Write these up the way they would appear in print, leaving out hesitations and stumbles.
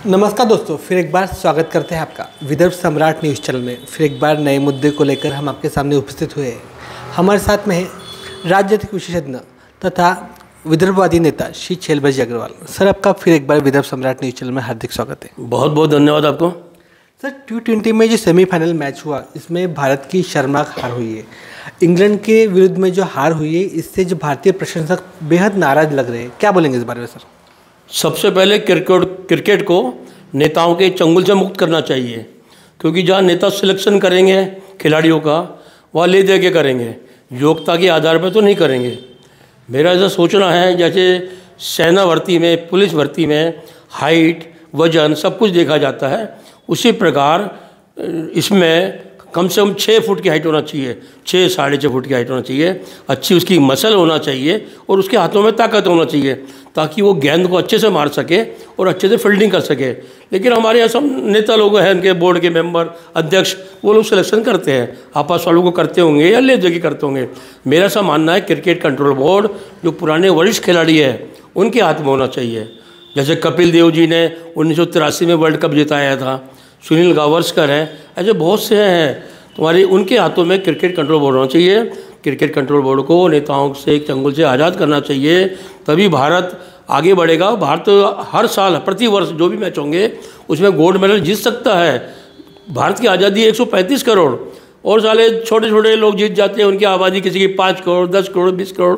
नमस्कार दोस्तों, फिर एक बार स्वागत करते हैं आपका विदर्भ सम्राट न्यूज़ चैनल में। फिर एक बार नए मुद्दे को लेकर हम आपके सामने उपस्थित हुए हैं। हमारे साथ में है राजनीतिक विशेषज्ञ तथा विदर्भवादी नेता श्री छैलभाजी अग्रवाल। सर, आपका फिर एक बार विदर्भ सम्राट न्यूज़ चैनल में हार्दिक स्वागत है। बहुत बहुत धन्यवाद आपको। सर, T20 में जो सेमीफाइनल मैच हुआ, इसमें भारत की शर्मनाक हार हुई है। इंग्लैंड के विरुद्ध में जो हार हुई है, इससे जो भारतीय प्रशंसक बेहद नाराज लग रहे हैं। क्या बोलेंगे इस बारे में सर? सबसे पहले क्रिकेट को नेताओं के चंगुल से मुक्त करना चाहिए, क्योंकि जहाँ नेता सिलेक्शन करेंगे खिलाड़ियों का, वहाँ ले दे के करेंगे, योग्यता के आधार पर तो नहीं करेंगे। मेरा ऐसा सोचना है, जैसे सेना भर्ती में, पुलिस भर्ती में हाइट, वजन सब कुछ देखा जाता है, उसी प्रकार इसमें कम से कम 6 फुट की हाइट होना चाहिए, 6 साढ़े 6 फुट की हाइट होना चाहिए, अच्छी उसकी मसल होना चाहिए और उसके हाथों में ताकत होना चाहिए, ताकि वो गेंद को अच्छे से मार सके और अच्छे से फील्डिंग कर सके। लेकिन हमारे यहाँ सब नेता लोग हैं, उनके बोर्ड के मेंबर, अध्यक्ष, वो लोग सिलेक्शन करते हैं, आपस वालों को करते होंगे या ले दे करते होंगे। मेरा ऐसा मानना है क्रिकेट कंट्रोल बोर्ड जो पुराने वरिष्ठ खिलाड़ी है उनके हाथ में होना चाहिए। जैसे कपिल देव जी ने 1983 में वर्ल्ड कप जिताया था, सुनील गावस्कर है, ऐसे बहुत से हैं तुम्हारे, उनके हाथों में क्रिकेट कंट्रोल बोर्ड होना चाहिए। क्रिकेट कंट्रोल बोर्ड को नेताओं से एक चंगुल से आज़ाद करना चाहिए, तभी भारत आगे बढ़ेगा। भारत हर साल प्रति वर्ष जो भी मैच होंगे उसमें गोल्ड मेडल जीत सकता है। भारत की आज़ादी 135 करोड़ और साले छोटे छोटे लोग जीत जाते हैं, उनकी आबादी किसी की 5 करोड़, 10 करोड़, 20 करोड़।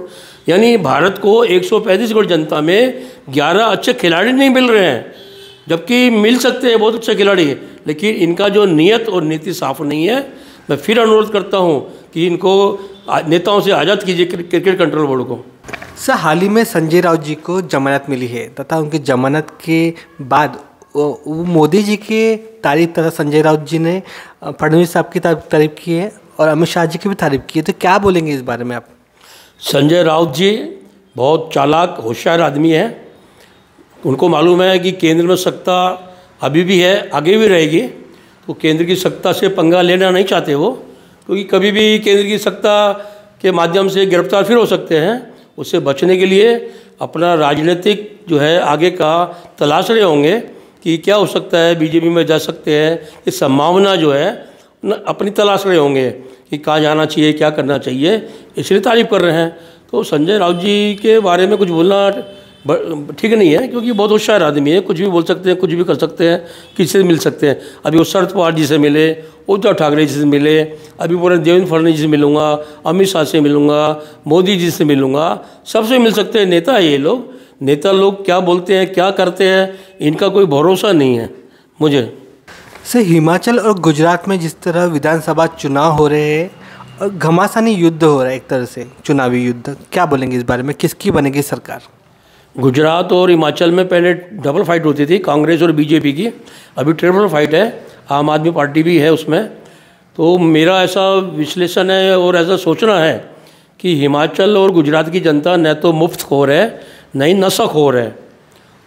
यानी भारत को 135 करोड़ जनता में 11 अच्छे खिलाड़ी नहीं मिल रहे हैं, जबकि मिल सकते हैं बहुत अच्छे खिलाड़ी, लेकिन इनका जो नीयत और नीति साफ नहीं है। मैं फिर अनुरोध करता हूं कि इनको नेताओं से आज़ाद कीजिए क्रिकेट कंट्रोल बोर्ड को। सर, हाल ही में संजय राउत जी को जमानत मिली है तथा उनकी जमानत के बाद वो मोदी जी के तारीफ तथा संजय राउत जी ने फडणवीस साहब की तारीफ की है और अमित शाह जी की भी तारीफ की है। तो क्या बोलेंगे इस बारे में आप? संजय राउत जी बहुत चालाक, होशियार आदमी है। उनको मालूम है कि केंद्र में सत्ता अभी भी है, आगे भी रहेगी, तो केंद्र की सत्ता से पंगा लेना नहीं चाहते वो, क्योंकि कभी भी केंद्र की सत्ता के माध्यम से गिरफ्तार फिर हो सकते हैं। उससे बचने के लिए अपना राजनीतिक जो है आगे का तलाश रहे होंगे कि क्या हो सकता है, बीजेपी में जा सकते हैं, ये संभावना जो है अपनी तलाश रहे होंगे कि कहाँ जाना चाहिए, क्या करना चाहिए, इसलिए तारीफ कर रहे हैं। तो संजय राउत जी के बारे में कुछ बोलना ठीक नहीं है, क्योंकि बहुत होशियार आदमी है, कुछ भी बोल सकते हैं, कुछ भी कर सकते हैं, किसी से मिल सकते हैं। अभी वो शरद पवार जी से मिले, उद्धव ठाकरे जी से मिले, अभी बोले देवेंद्र फडणवीस जी से मिलूंगा, अमित शाह से मिलूंगा, मोदी जी से मिलूंगा, सबसे मिल सकते हैं। नेता है ये लोग, नेता लोग क्या बोलते हैं, क्या करते हैं, इनका कोई भरोसा नहीं है मुझे। सर, हिमाचल और गुजरात में जिस तरह विधानसभा चुनाव हो रहे हैं और घमासानी युद्ध हो रहा है, एक तरह से चुनावी युद्ध, क्या बोलेंगे इस बारे में? किसकी बनेगी सरकार? गुजरात और हिमाचल में पहले डबल फाइट होती थी कांग्रेस और बीजेपी की, अभी ट्रिपल फाइट है, आम आदमी पार्टी भी है उसमें। तो मेरा ऐसा विश्लेषण है और ऐसा सोचना है कि हिमाचल और गुजरात की जनता न तो मुफ्तखोर है, न ही नशाखोर है।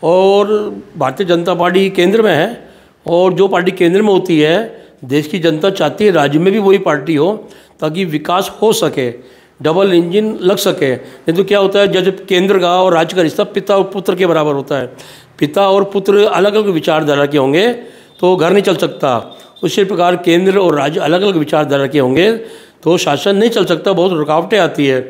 और भारतीय जनता पार्टी केंद्र में है, और जो पार्टी केंद्र में होती है, देश की जनता चाहती है राज्य में भी वही पार्टी हो, ताकि विकास हो सके, डबल इंजन लग सके। नहीं तो क्या होता है, जैसे केंद्र का और राज्य का रिश्ता पिता और पुत्र के बराबर होता है। पिता और पुत्र अलग अलग विचारधारा के होंगे तो घर नहीं चल सकता, उसी प्रकार केंद्र और राज्य अलग अलग विचारधारा के होंगे तो शासन नहीं चल सकता, बहुत रुकावटें आती है।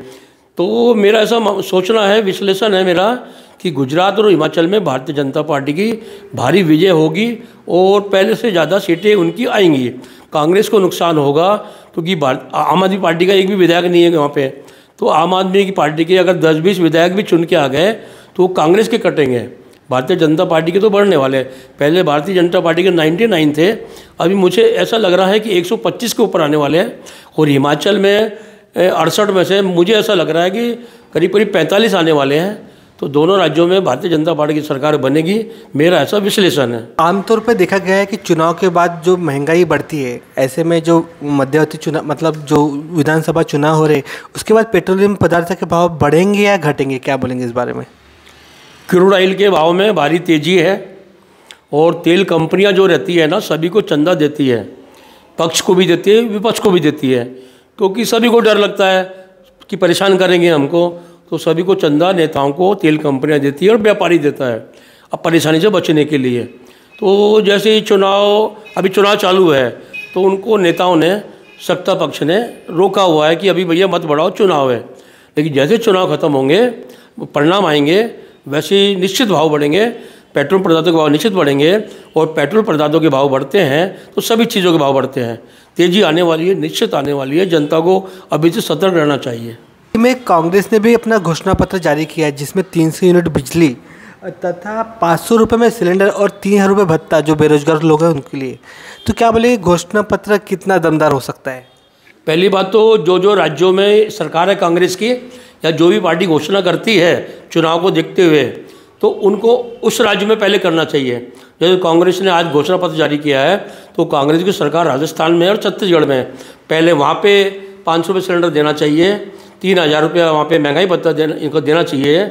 तो मेरा ऐसा सोचना है, विश्लेषण है मेरा, कि गुजरात और हिमाचल में भारतीय जनता पार्टी की भारी विजय होगी और पहले से ज़्यादा सीटें उनकी आएंगी। कांग्रेस को नुकसान होगा, क्योंकि आम आदमी पार्टी का एक भी विधायक नहीं है वहाँ पे, तो आम आदमी की पार्टी के अगर 10-20 विधायक भी चुन के आ गए तो कांग्रेस के कटेंगे, भारतीय जनता पार्टी के तो बढ़ने वाले। पहले भारतीय जनता पार्टी के 99 थे, अभी मुझे ऐसा लग रहा है कि 125 के ऊपर आने वाले हैं। और हिमाचल में 68 में से मुझे ऐसा लग रहा है कि करीब करीब 45 आने वाले हैं। तो दोनों राज्यों में भारतीय जनता पार्टी की सरकार बनेगी, मेरा ऐसा विश्लेषण है। आमतौर पर देखा गया है कि चुनाव के बाद जो महंगाई बढ़ती है, ऐसे में जो मध्यवर्ती चुनाव, मतलब जो विधानसभा चुनाव हो रहे, उसके बाद पेट्रोलियम पदार्थ के भाव बढ़ेंगे या घटेंगे? क्या बोलेंगे इस बारे में? क्रूड ऑयल के भाव में भारी तेजी है और तेल कंपनियां जो रहती है ना, सभी को चंदा देती है, पक्ष को भी देती है, विपक्ष को भी देती है, क्योंकि सभी को डर लगता है कि परेशान करेंगे हमको, तो सभी को चंदा नेताओं को तेल कंपनियां देती है और व्यापारी देता है अब परेशानी से बचने के लिए। तो जैसे ही अभी चुनाव चालू है तो उनको नेताओं ने, सत्ता पक्ष ने रोका हुआ है कि अभी भैया मत बढ़ाओ, चुनाव है। लेकिन जैसे चुनाव खत्म होंगे, परिणाम आएंगे, वैसे ही निश्चित भाव बढ़ेंगे, पेट्रोल पदार्थों के भाव निश्चित बढ़ेंगे। और पेट्रोल पदार्थों के भाव बढ़ते हैं तो सभी चीज़ों के भाव बढ़ते हैं। तेज़ी आने वाली है, निश्चित आने वाली है। जनता को अभी से सतर्क रहना चाहिए। में कांग्रेस ने भी अपना घोषणा पत्र जारी किया है जिसमें 300 यूनिट बिजली तथा 500 रुपये में सिलेंडर और 3000 रुपये भत्ता जो बेरोजगार लोग हैं उनके लिए। तो क्या बोले घोषणा पत्र कितना दमदार हो सकता है? पहली बात तो जो राज्यों में सरकार है कांग्रेस की, या जो भी पार्टी घोषणा करती है चुनाव को देखते हुए, तो उनको उस राज्य में पहले करना चाहिए। जैसे कांग्रेस ने आज घोषणा पत्र जारी किया है तो कांग्रेस की सरकार राजस्थान में और छत्तीसगढ़ में पहले वहाँ पे 500 रुपये सिलेंडर देना चाहिए, 3000 रुपया वहाँ पे महंगाई भत्ता इनको देना चाहिए।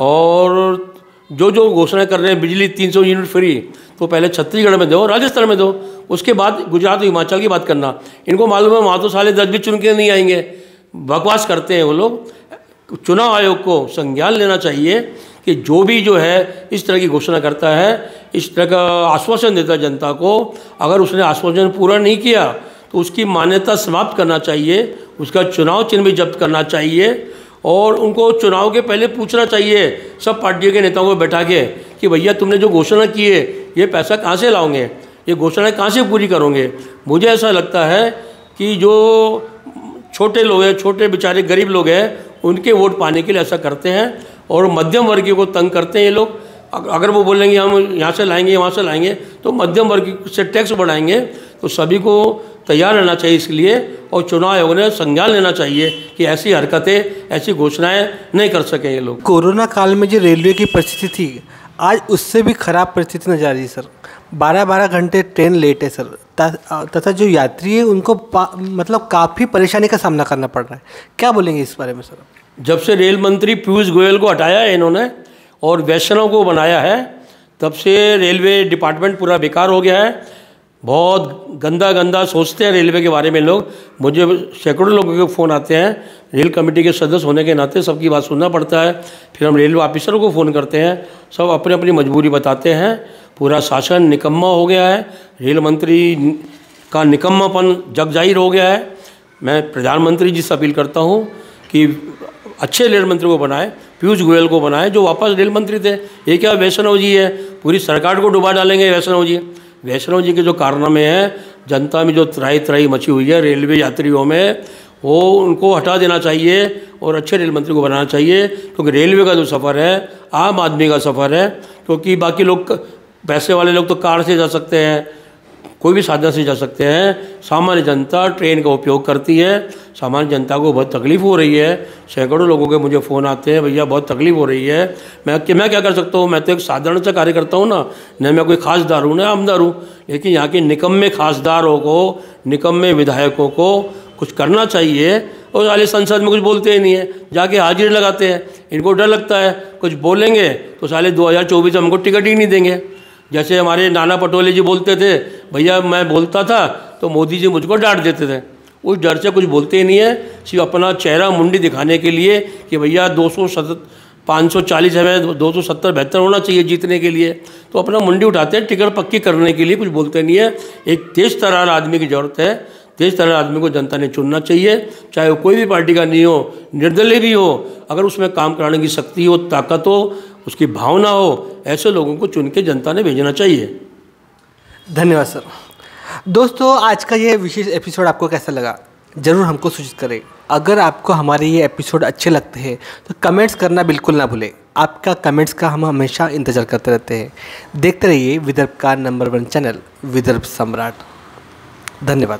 और जो घोषणा कर रहे हैं बिजली 300 यूनिट फ्री, तो पहले छत्तीसगढ़ में दो, राजस्थान में दो, उसके बाद गुजरात और हिमाचल की बात करना। इनको मालूम है वहाँ तो साले 10 भी चुन के नहीं आएंगे, बकवास करते हैं वो लोग। चुनाव आयोग को संज्ञान लेना चाहिए कि जो है इस तरह की घोषणा करता है, इस तरह का आश्वासन देता है जनता को, अगर उसने आश्वासन पूरा नहीं किया तो उसकी मान्यता समाप्त करना चाहिए, उसका चुनाव चिन्ह भी जब्त करना चाहिए। और उनको चुनाव के पहले पूछना चाहिए सब पार्टियों के नेताओं को बैठा के कि भैया तुमने जो घोषणा की है ये पैसा कहाँ से लाओगे, ये घोषणा कहाँ से पूरी करोगे। मुझे ऐसा लगता है कि जो छोटे लोग हैं, छोटे बेचारे गरीब लोग हैं, उनके वोट पाने के लिए ऐसा करते हैं और मध्यम वर्गीय को तंग करते हैं ये लोग। अगर वो बोलेंगे हम यहाँ से लाएंगे वहाँ से लाएंगे तो मध्यम वर्ग से टैक्स बढ़ाएंगे। तो सभी को तैयार रहना चाहिए इसके लिए, और चुनाव आयोग ने संज्ञान लेना चाहिए कि ऐसी हरकतें, ऐसी घोषणाएं नहीं कर सकें ये लोग। कोरोना काल में जो रेलवे की परिस्थिति थी आज उससे भी खराब परिस्थिति नजर आ रही है सर। 12-12 घंटे ट्रेन लेट है सर, तथा जो यात्री है उनको मतलब काफ़ी परेशानी का सामना करना पड़ रहा है। क्या बोलेंगे इस बारे में सर? जब से रेल मंत्री पीयूष गोयल को हटाया है इन्होंने और वैष्णव को बनाया है, तब से रेलवे डिपार्टमेंट पूरा बेकार हो गया है। बहुत गंदा सोचते हैं रेलवे के बारे में लोग। मुझे सैकड़ों लोगों के फ़ोन आते हैं, रेल कमेटी के सदस्य होने के नाते सबकी बात सुनना पड़ता है। फिर हम रेलवे ऑफिसरों को फ़ोन करते हैं, सब अपनी अपनी मजबूरी बताते हैं। पूरा शासन निकम्मा हो गया है, रेल मंत्री का निकम्मापन जग जाहिर हो गया है। मैं प्रधानमंत्री जी से अपील करता हूँ कि अच्छे रेल मंत्री को बनाए, पीयूष गोयल को बनाए जो वापस रेल मंत्री थे। ये क्या वैष्णव जी है, पूरी सरकार को डुबा डालेंगे वैष्णव जी। वैष्णव जी के जो कारनामे हैं, जनता में जो त्राही मची हुई है रेलवे यात्रियों में, वो उनको हटा देना चाहिए और अच्छे रेल मंत्री को बनाना चाहिए। क्योंकि रेलवे का जो सफ़र है आम आदमी का सफ़र है, क्योंकि बाकी लोग पैसे वाले लोग तो कार से जा सकते हैं, कोई भी साधन से जा सकते हैं। सामान्य जनता ट्रेन का उपयोग करती है। सामान्य जनता को बहुत तकलीफ़ हो रही है। सैकड़ों लोगों के मुझे फ़ोन आते हैं, भैया बहुत तकलीफ़ हो रही है। मैं क्या कर सकता हूँ, मैं तो एक साधारण सा कार्य करता हूँ ना, न मैं कोई खासदार हूँ न आमदार हूँ। लेकिन यहाँ के निकम्मे खासदारों को, निकम्मे विधायकों को कुछ करना चाहिए। और साले संसद में कुछ बोलते ही नहीं है, जाके हाजिरी लगाते हैं। इनको डर लगता है कुछ बोलेंगे तो साले 2024 में हमको टिकट ही नहीं देंगे। जैसे हमारे नाना पटोले जी बोलते थे, भैया मैं बोलता था तो मोदी जी मुझको डांट देते थे। उस डर से कुछ बोलते ही नहीं है, सिर्फ अपना चेहरा मुंडी दिखाने के लिए कि भैया 540 है, 270 बेहतर होना चाहिए जीतने के लिए। तो अपना मुंडी उठाते हैं टिकट पक्की करने के लिए, कुछ बोलते नहीं है। एक तेज तर्रार आदमी की ज़रूरत है। तेज तर्रार आदमी को जनता ने चुनना चाहिए, चाहे वो कोई भी पार्टी का नहीं हो, निर्दलीय भी हो। अगर उसमें काम कराने की शक्ति हो, ताकत हो, उसकी भावना हो, ऐसे लोगों को चुन के जनता ने भेजना चाहिए। धन्यवाद सर। दोस्तों, आज का ये विशेष एपिसोड आपको कैसा लगा ज़रूर हमको सूचित करें। अगर आपको हमारे ये एपिसोड अच्छे लगते हैं तो कमेंट्स करना बिल्कुल ना भूलें। आपका कमेंट्स का हम हमेशा इंतज़ार करते रहते हैं। देखते रहिए विदर्भ का नंबर 1 चैनल विदर्भ सम्राट। धन्यवाद।